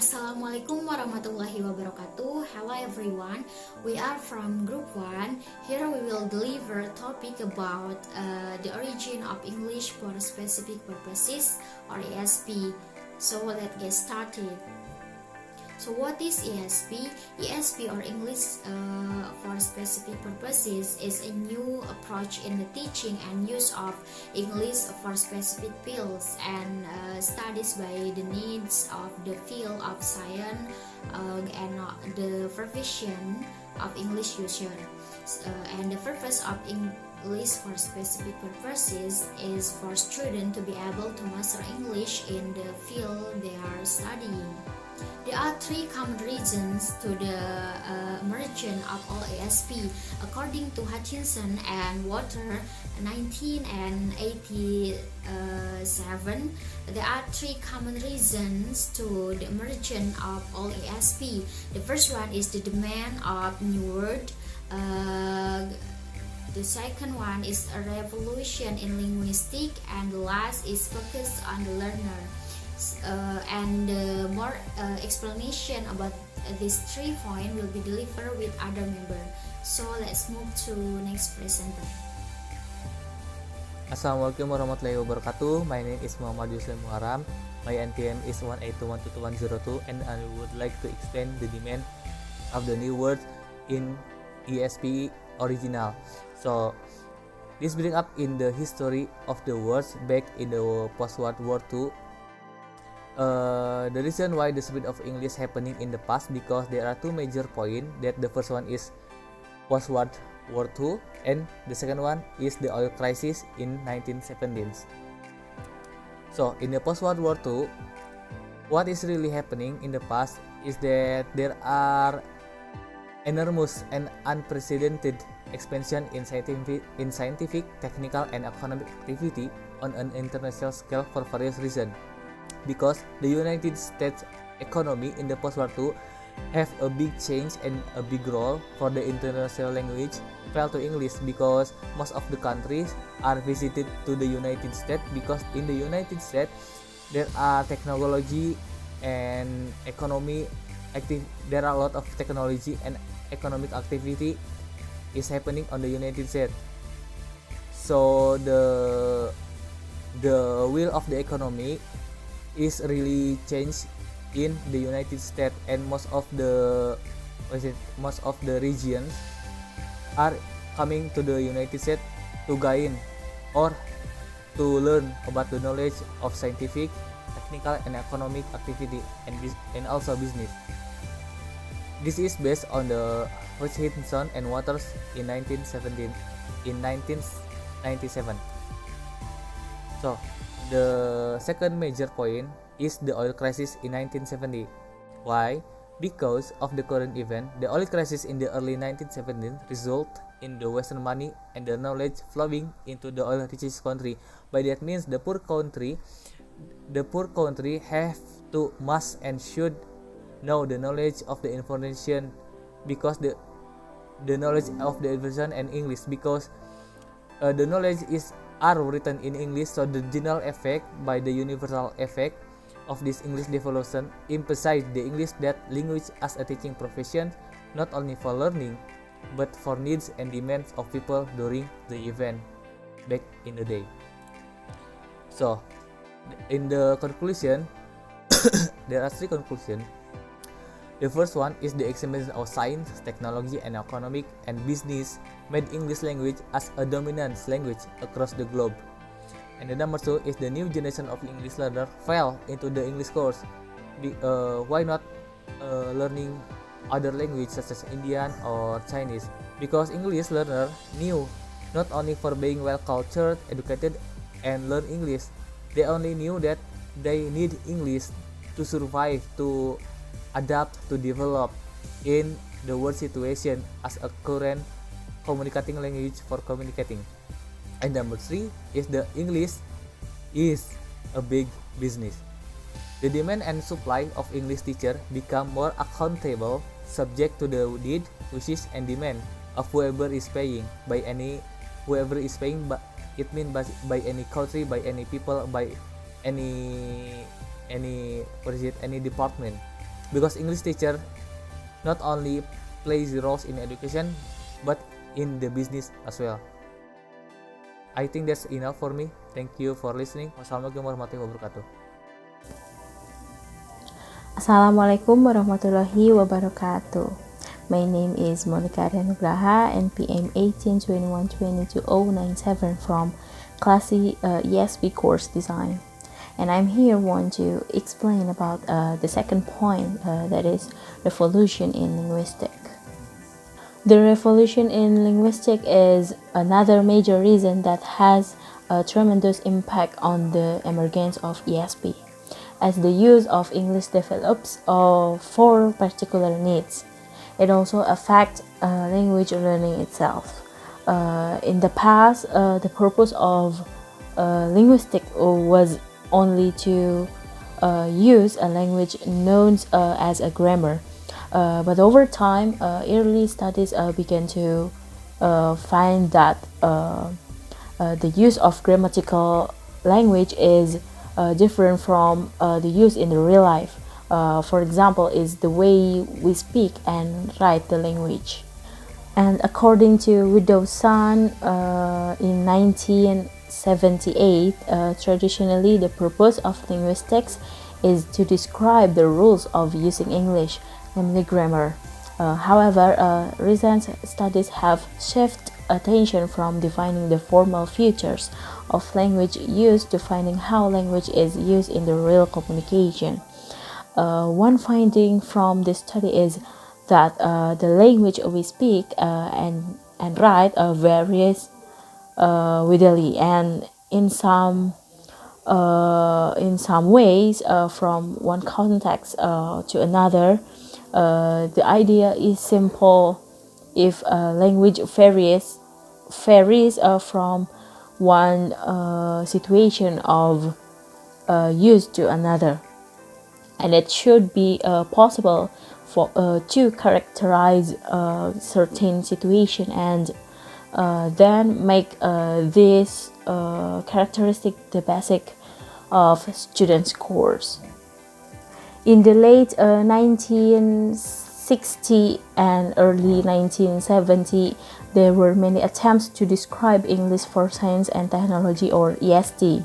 Assalamualaikum warahmatullahi wabarakatuh. Hello everyone. We are from Group 1. Here we will deliver a topic about the origin of English for specific purposes or ESP. So let's get started. So what is ESP? ESP or English for specific purposes is a new approach in the teaching and use of English for specific fields and studies by the needs of the field of science and the profession of English user. And the purpose of English for specific purposes is for students to be able to master English in the field they are studying. There are three common reasons to the emergence of all ESP. According to Hutchinson and Water, 1987, there are three common reasons to the emergence of all ESP. The first one is the demand of new words. The second one is a revolution in linguistics, and the last is focus on the learner. And more explanation about these 3 points will be delivered with other member. So let's move to next presenter. Assalamualaikum warahmatullahi wabarakatuh. My name is Yusril Muharam. My NPM is 182122102, and I would like to explain the demand of the new words in ESP original. So this bring up in the history of the words back in the post-World War II. The reason why the spread of English happening in the past, because there are two major points. That the first one is post-World War II, and the second one is the oil crisis in 1970s. So in the post-World War II, what is really happening in the past is that there are enormous and unprecedented expansion in scientific, technical, and economic activity on an international scale for various reasons. Because the United States economy in the post-war II have a big change and a big role for the international language fell to English, because most of the countries are visited to the United States, because in the United States there are technology and economy active. There are a lot of technology and economic activity is happening on the United States. So the will of the economy is really changed in the United States, and most of the regions are coming to the United States to gain or to learn about the knowledge of scientific, technical, and economic activity and also business. This is based on the Hutchinson and Waters in 1997. So the second major point is the oil crisis in 1970. Why? Because of the current event, the oil crisis in the early 1970s result in the Western money and the knowledge flowing into the oil-rich country. By that means the poor country have to must and should know the knowledge of the information, because the knowledge of the information and English, because the knowledge are written in English. So the general effect by the universal effect of this English devolution emphasize the English that language as a teaching profession, not only for learning but for needs and demands of people during the event back in the day. So in the conclusion, there are 3 conclusions. The first one is the expansion of science, technology, and economic and business made English language as a dominant language across the globe. And the number 2 is the new generation of English learner fell into the English course. Why not learning other language such as Indian or Chinese? Because English learner knew not only for being well cultured, educated, and learn English, they only knew that they need English to survive, to adapt, to develop in the world situation as a current communicating language for communicating. And number 3 is the English is a big business. The demand and supply of English teacher become more accountable, subject to the need, wishes, and demand of whoever is paying. By any whoever is paying, but it means by any country, by any people, by any department. because English teacher not only plays roles in education but in the business as well. I think that's enough for me. Thank you for listening. Wassalamualaikum warahmatullahi wabarakatuh. Assalamualaikum warahmatullahi wabarakatuh. My name is Monica Nugraha, NPM 1821220097 from class ESP Course Design. And I'm here want to explain about the second point, that is revolution in linguistics. The revolution in linguistics is another major reason that has a tremendous impact on the emergence of ESP, as the use of English develops for particular needs. It also affects language learning itself. In the past, the purpose of linguistics was only to use a language known as a grammar. But over time, early studies began to find that the use of grammatical language is different from the use in the real life. For example, is the way we speak and write the language. And according to Widow-san, in 1978, traditionally the purpose of linguistics is to describe the rules of using English, namely grammar. However, recent studies have shifted attention from defining the formal features of language use to finding how language is used in the real communication. One finding from this study is that the language we speak and write varies widely, and in some ways from one context to another. The idea is simple. If language varies from one situation of use to another, and it should be possible for to characterize certain situation and then make this characteristic the basic of students' course. In the late 1960 and early 1970, there were many attempts to describe English for Science and Technology, or EST.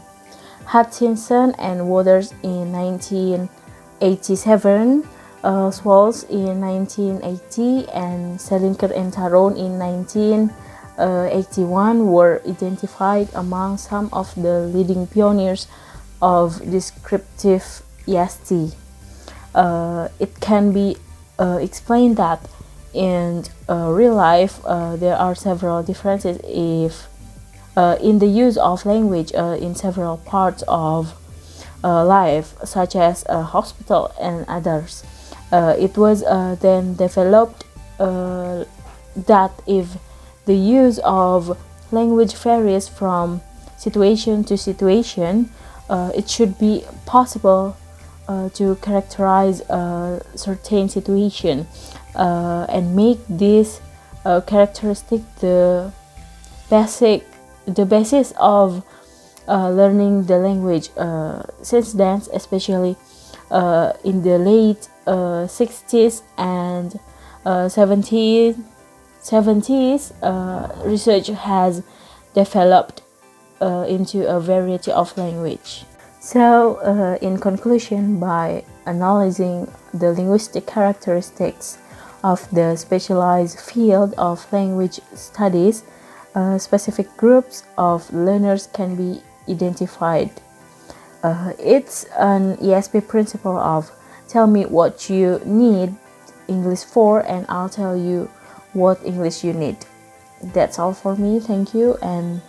Hutchinson and Waters in 1987, Swallows in 1980, and Selinker and Taron in 1981 were identified among some of the leading pioneers of descriptive EST. It can be explained that in real life there are several differences in the use of language in several parts of life, such as a hospital and others. It was then developed that if the use of language varies from situation to situation, it should be possible to characterize a certain situation and make this characteristic the basis of learning the language. Since then, especially in the late 60s and 70s, research has developed into a variety of language. So, in conclusion, by analyzing the linguistic characteristics of the specialized field of language studies, specific groups of learners can be identified. It's an ESP principle of tell me what you need English for, and I'll tell you what English you need. That's all for me. Thank you. And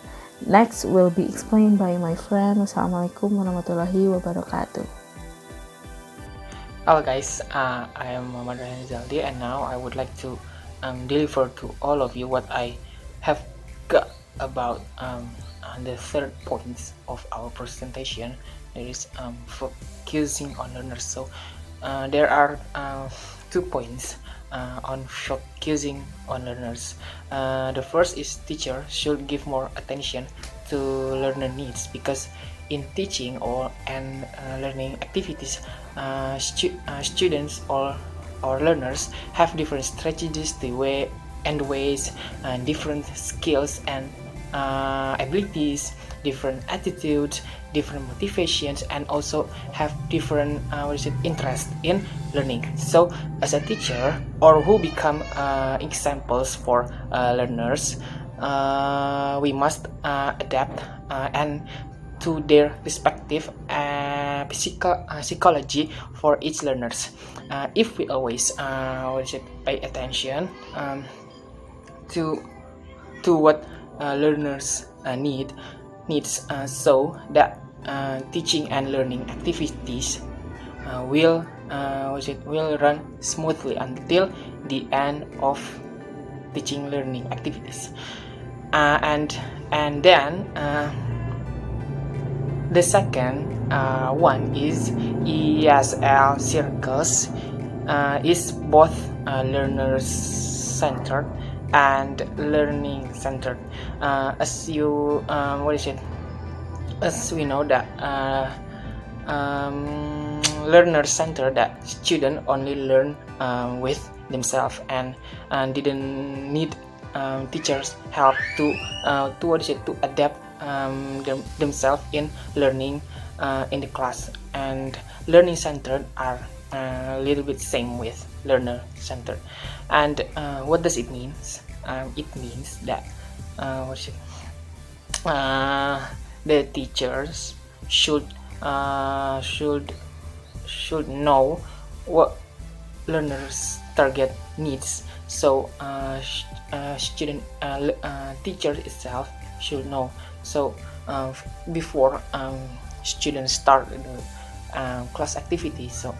next will be explained by my friend. Wassalamualaikum warahmatullahi wabarakatuh. Hello guys, I am Muhammad Rijaldy, and now I would like to deliver to all of you what I have got about the third point of our presentation. That is focusing on learners. So there are 2 points on focusing on learners. The first is teacher should give more attention to learner needs, because in teaching or learning activities, students or learners have different strategies, ways, different skills and abilities, different attitudes, different motivations, and also have different interest in learning. So as a teacher or who become examples for learners, we must adapt and to their respective psychology for each learners. If we always pay attention to what learners needs, so that teaching and learning activities will run smoothly until the end of teaching learning activities. And then the second one is ESL circles, is both learners centered and learning centered. As you as we know that learner centered, that student only learn with themselves and didn't need teachers help to adapt themselves in learning in the class. And learning centered are a little bit same with learner centered. And what does it mean? It means that the teachers should know what learners target needs. So teacher itself should know. So before students start the class activity, so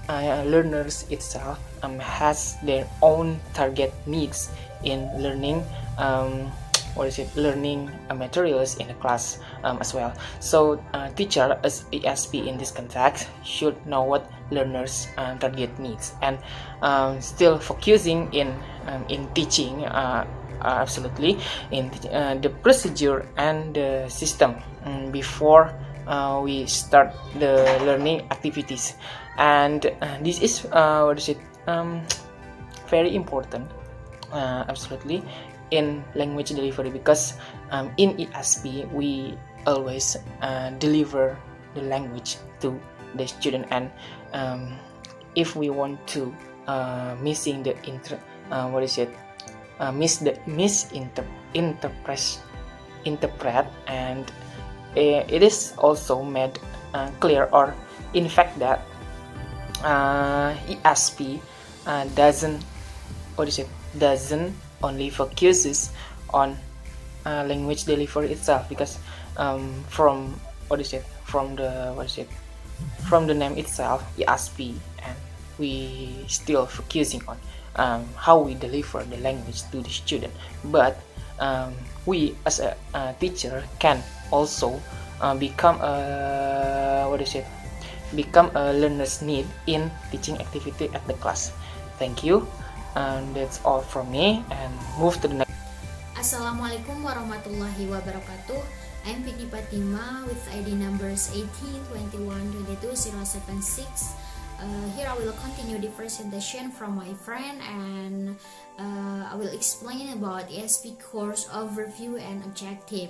learners itself has their own target needs in learning learning materials in the class as well. So teacher as ESP in this context should know what learners target needs, and still focusing in teaching absolutely in the procedure and the system before we start the learning activities. And this is very important absolutely in language delivery, because in ESP we always deliver the language to the student, and if we want to missing the interpret, and it is also made clear, or in fact that ESP doesn't only focuses on language delivery itself, because from the name itself, ESP, and we still focusing on how we deliver the language to the student. But we as a teacher can also become a learner's need in teaching activity at the class. Thank you, and that's all from me, and move to the next. Assalamualaikum warahmatullahi wabarakatuh. I'm Piqni Patimah with ID numbers 18, 21, 22, 076. Here I will continue the presentation from my friend, and I will explain about ESP course overview and objective.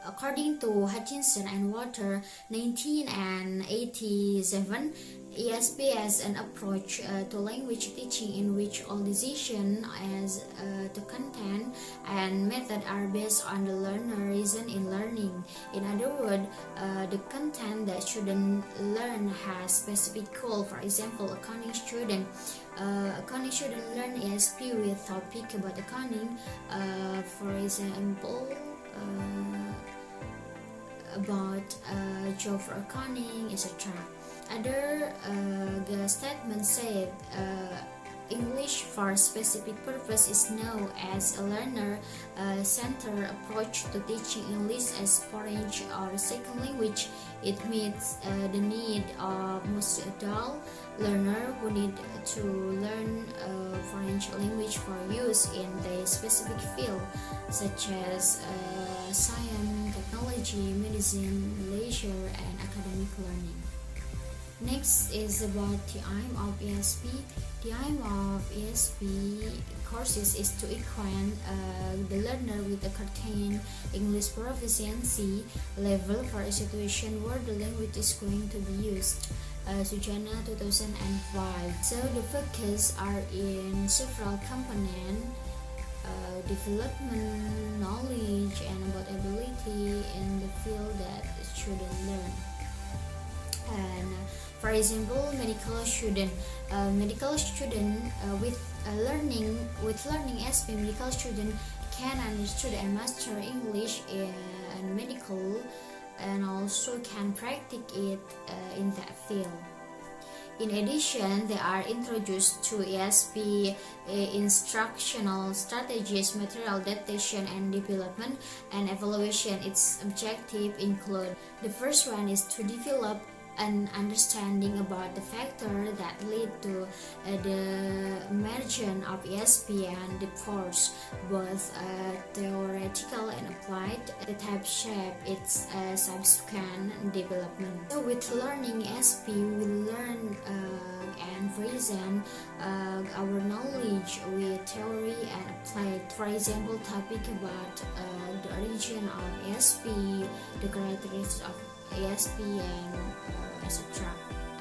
According to Hutchinson and Water 1987, ESP has an approach to language teaching in which all decisions as to content and method are based on the learner reason in learning. In other words, the content that students learn has specific goal. For example, accounting student learn ESP with topic about accounting. For example, about job for accounting, etc. Other statements said English for specific purpose is known as a learner-centered approach to teaching English as foreign or second language. It meets the need of most adult learners who need to learn a foreign language for use in the specific field, such as science, technology, medicine, leisure, and academic learning. Next is about the aim of ESP. The aim of ESP courses is to equip the learner with a certain English proficiency level for a situation where the language is going to be used. Sujana 2005. So the focus are in several components: development, knowledge, and about ability in the field that students learn. And for example, medical student with learning ESP, medical student can understand and master English and medical, and also can practice it in that field. In addition, they are introduced to ESP instructional strategies, material adaptation and development, and evaluation. Its objective include: the first one is to develop an understanding about the factors that lead to the emergence of ESP and the course, both theoretical and applied, the type shape its subsequent development. So with learning ESP, we learn and present our knowledge with theory and applied. For example, topic about the origin of ESP, the characteristics of ESP, and etc.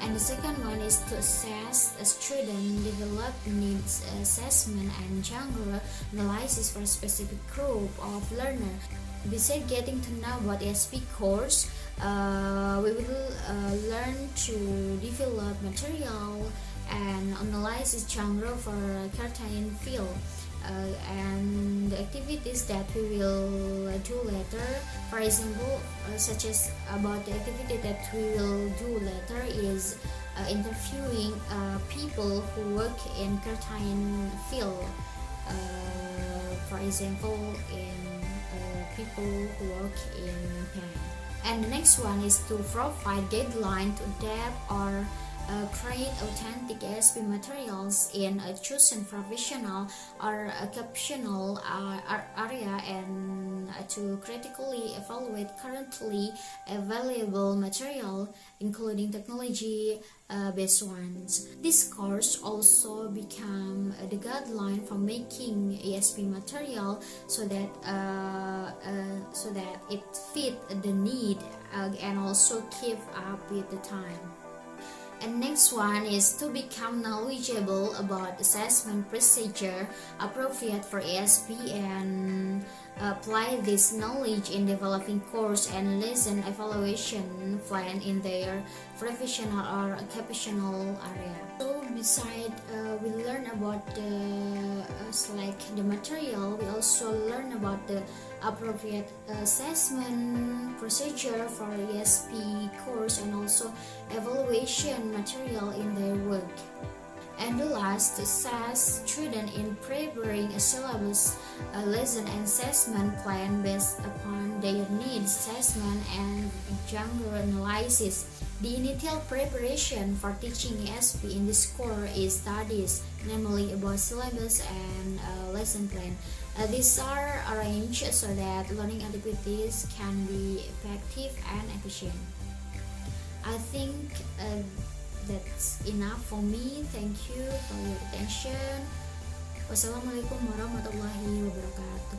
And the second one is to assess a student, develop needs assessment and genre analysis for a specific group of learners. Besides getting to know about ESP course, we will learn to develop material and analysis genre for a certain field. And the activities that we will do later, for example, such as about the activity that we will do later is interviewing people who work in certain field, for example, in people who work in bank. And the next one is to provide guideline to adapt or create authentic ESP materials in a chosen professional or occupational area, and to critically evaluate currently available material, including technology based ones. This course also become the guideline for making ESP material so that it fit the need and also keep up with the time. And next one is to become knowledgeable about assessment procedure appropriate for ESP and apply this knowledge in developing course and lesson evaluation plan in their professional or occupational area. So beside we learn about the material, we also learn about the appropriate assessment procedure for ESP course and also evaluation material in their work. And the last, to assess student in preparing a syllabus, a lesson and assessment plan based upon their needs, assessment and genre analysis. The initial preparation for teaching ESP in this course is studies, namely about syllabus and lesson plan. These are arranged so that learning activities can be effective and efficient. I think that's enough for me. Thank you for your attention. Wassalamualaikum warahmatullahi wabarakatuh.